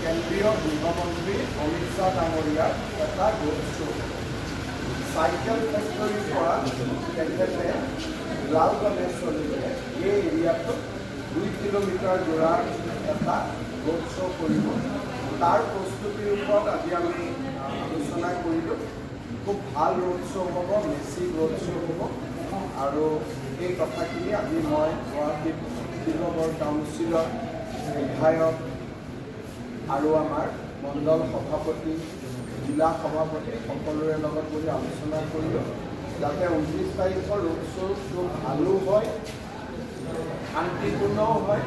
কেন্দ্ৰীয় গৃহমন্ত্ৰী অমিত শ্বাহ ডাঙৰীয়াৰ এটা ৰোড শ্ব' চাইকেল ফেক্টৰীৰ পৰা তেখেতে লাল গণেশলৈকে এই এৰিয়াটোত 2 কিলোমিটাৰ জোৰাৰ এটা ৰোড শ্ব' কৰিব। তাৰ প্ৰস্তুতিৰ ওপৰত আজি আমি আলোচনা কৰিলোঁ। খুব ভাল ৰোড শ্ব' হ'ব, মেচিভ ৰোড শ্ব' হ'ব আৰু এই কথাখিনি আজি মই গুৱাহাটীত শিৱসাগৰ কাউন্সিলৰ বিধায়ক আৰু আমাৰ মণ্ডল সভাপতি, জিলা সভাপতি সকলোৰে লগত বহি আলোচনা কৰিলোঁ, যাতে 29 তাৰিখৰ ৰোড শ্ব' খুব ভালো হয়, শান্তিপূৰ্ণও হয়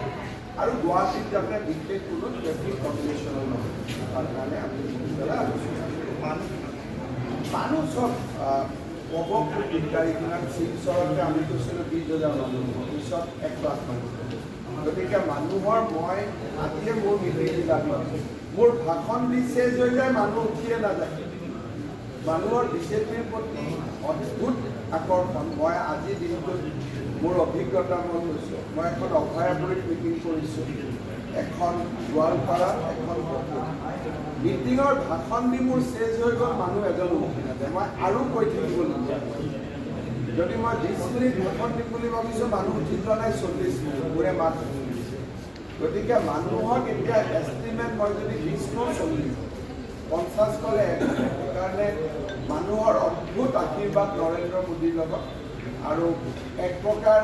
আৰু গুৱাহাটীত যাতে বিশেষ কোনো ট্ৰেফিক কণ্ডিশ্যনো নহয়, তাৰ কাৰণে আমি পেলাই আলোচনা মানুহ চব ক'ব খুব দিগদাৰী কিমান শিলচৰতে আমি কৈছিলোঁ 20,000 মানুহ, পিছত 1 লাখ মানুহ। গতিকে মানুহৰ মই আজিয়ে মোৰ মিটিংবিলাক মোৰ ভাষণ দি চেজ হৈ যায়, মানুহ উঠিয়ে নাযায়। মানুহৰ বিজেপিৰ প্ৰতি অদ্ভুত আকৰ্ষণ। মই আজিৰ দিনটোত মোৰ অভিজ্ঞতা মই কৈছোঁ, মই এখন অভয়াপুৰীত মিটিং কৰিছোঁ, এখন গোৱালপাৰাত, এখন মিটিঙৰ ভাষণ দি মোৰ চেজ হৈ গ'ল, মানুহ এজনো উঠি নাযায়। মই আৰু কৈ থাকিবলগীয়া, যদি মই 20 মিনিট ভাষণ দিম বুলি ভাবিছোঁ, মানুহ উঠি যোৱা নাই 40 মিনিট, মোৰে মাত। গতিকে মানুহক এতিয়া এষ্টিমেট মই যদি 20 কওঁ 40, 50 ক'লে সেইকাৰণে মানুহৰ অদ্ভুত আশীৰ্বাদ নৰেন্দ্ৰ মোদীৰ লগত। আৰু এক প্ৰকাৰ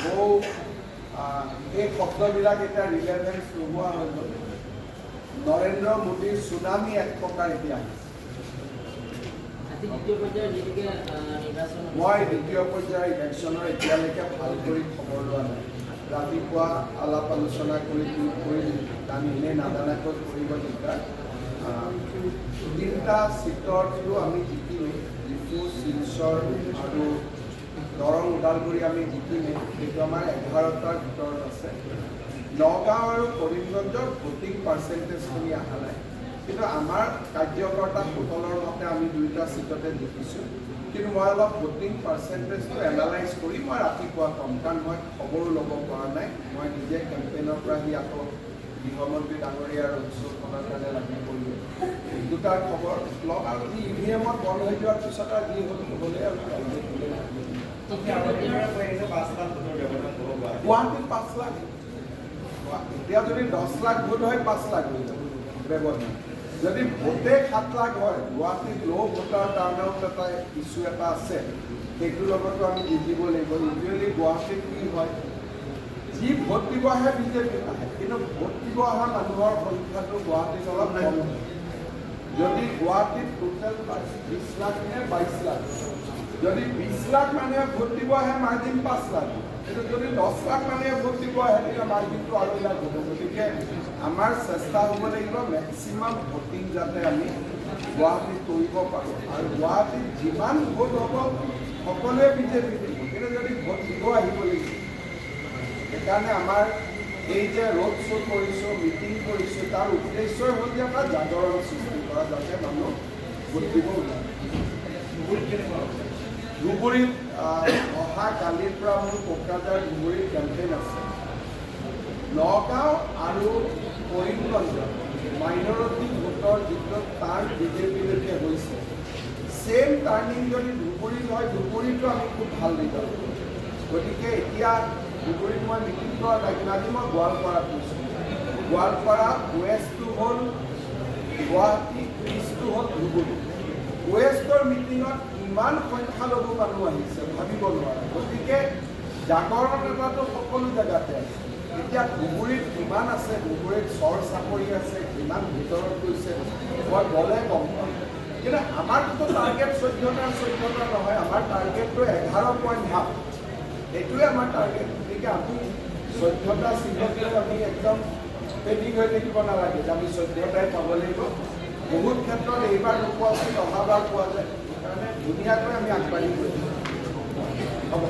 বহু এই শব্দবিলাক এতিয়া ৰিলেভেঞ্চ নোহোৱা হৈ গ'ল। নৰেন্দ্ৰ মোদীৰ চুনামি এক প্ৰকাৰ এতিয়া মই দ্বিতীয় পৰ্যায়ৰ ইলেকশ্যনৰ এতিয়ালৈকে ভাল কৰি খবৰ লোৱা নাই। ৰাতিপুৱা আলাপ আলোচনা কৰি আমি এনেই নাজানাকৈ কৰিব দিগদাৰ। 3টা চিটৰটো আমি জিকিমেই, ডিফু, শিলচৰ আৰু দৰং ওদালগুৰি আমি জিকিমেই। সেইটো আমাৰ 11টাৰ ভিতৰত আছে। নগাঁও আৰু কৰিমগঞ্জৰ ভোটিং পাৰ্চেণ্টেজখিনি অহা নাই, কিন্তু আমাৰ কাৰ্যকৰ্তাসকলৰ মতে আমি 2টা চিটতে জিকিছোঁ। কিন্তু মই অলপ ভোটিং পাৰ্চেণ্টেজটো এনালাইজ কৰি মই ৰাতিপুৱা ক'ম, কাৰণ মই খবৰো ল'ব পৰা নাই। মই নিজে কেম্পেইনৰ পৰা আহি আকৌ গৃহমন্ত্ৰী ডাঙৰীয়াৰ উৎসৱখনৰ কাৰণে লাগি পৰিলোঁ। 2টাৰ খবৰ লওক আৰু EVM-ত বন্ধ হৈ যোৱাৰ পিছত আৰু যি হ'ল হ'লে আৰু গুৱাহাটীত 5 লাখ, এতিয়া যদি 10 লাখ ভোট হয় 5 লাখ হৈ যাব ব্যৱধান। যদি ভোটে 7 লাখ হয়, গুৱাহাটীত ল' ভোটাৰ টাৰ্ণআউট এটা ইছ্যু এটা আছে, সেইটোৰ লগতো আমি বুজিব লাগিব। ইউজুৱেলি গুৱাহাটীত কি হয়, যি ভোট দিব আহে বিজেপি আহে, কিন্তু ভোট দিব অহা মানুহৰ সংখ্যাটো গুৱাহাটীত অলপ কম হয়। যদি গুৱাহাটীত টোটেল 20 লাখ নে 22 লাখ, যদি 20 লাখ মানুহে ভোট দিব আহে মাৰ্জিন 5 লাখ, কিন্তু যদি 10 লাখ মানুহে ভোট দিব আহে তেতিয়া মাৰ্জিনটো আৰু লাখ হ'ব। গতিকে আমাৰ চেষ্টা হ'ব লাগিব মেক্সিমাম ভোটিং যাতে আমি গুৱাহাটীত কৰিব পাৰোঁ। আৰু গুৱাহাটীত যিমান ভোট হ'ব সকলোৱে বিজেপি দিব, কিন্তু যদি ভোট দিব আহিব লাগিব। সেইকাৰণে আমাৰ এই যে ৰোড শ্ব' কৰিছোঁ, মিটিং কৰিছোঁ, তাৰ উদ্দেশ্যই হ'ল যে এটা জাগৰণ সৃষ্টি কৰা, যাতে মানুহ ভোট দিব ওলায়। ধুবুৰীত অহা কালিৰ পৰা মোৰ কোকৰাঝাৰ ধুবুৰীত কেম্পেইন আছে। নগাঁও আৰু কৰিমগঞ্জত মাইনৰিটি ভোটৰ যিটো টাৰ্ণ বিজেপিলৈকে হৈছে, ছেইম টাৰ্ণিং যদি ধুবুৰীত হয়, ধুবুৰীতো আমি খুব ভাল ৰিজাল্ট কৰোঁ। গতিকে এতিয়া ধুবুৰীত মই মিটিং কৰা নাই, আজি মই গোৱালপাৰাত গৈছোঁ। গোৱালপাৰা ৱেষ্টটো হ'ল গুৱাহাটী, ইষ্টটো হ'ল ধুবুৰী। ৱেষ্টৰ মিটিঙত ইমান সংখ্যালঘু মানুহ আহিছে ভাবিব নোৱাৰে। গতিকে জাগৰণ এটাটো সকলো জেগাতে আছে। এতিয়া ধুবুৰীত কিমান আছে, ধুবুৰীত চৰ চাপৰি আছে, কিমান ভিতৰত গৈছে মই গ'লে গম পাম। কিন্তু আমাৰতো টাৰ্গেট 14টা নহয়, আমাৰ টাৰ্গেটটো 11.5, এইটোৱে আমাৰ টাৰ্গেট। গতিকে আমি 14টা চিটত আমি একদম পেণ্ডিং হৈ থাকিব নালাগে যে আমি 14টাই পাব লাগিব। বহুত ক্ষেত্ৰত এইবাৰ নোপোৱা আছিল, অহাবাৰ পোৱা যায়। সেইকাৰণে ধুনীয়াকৈ আমি আগবাঢ়ি গৈ হ'ব।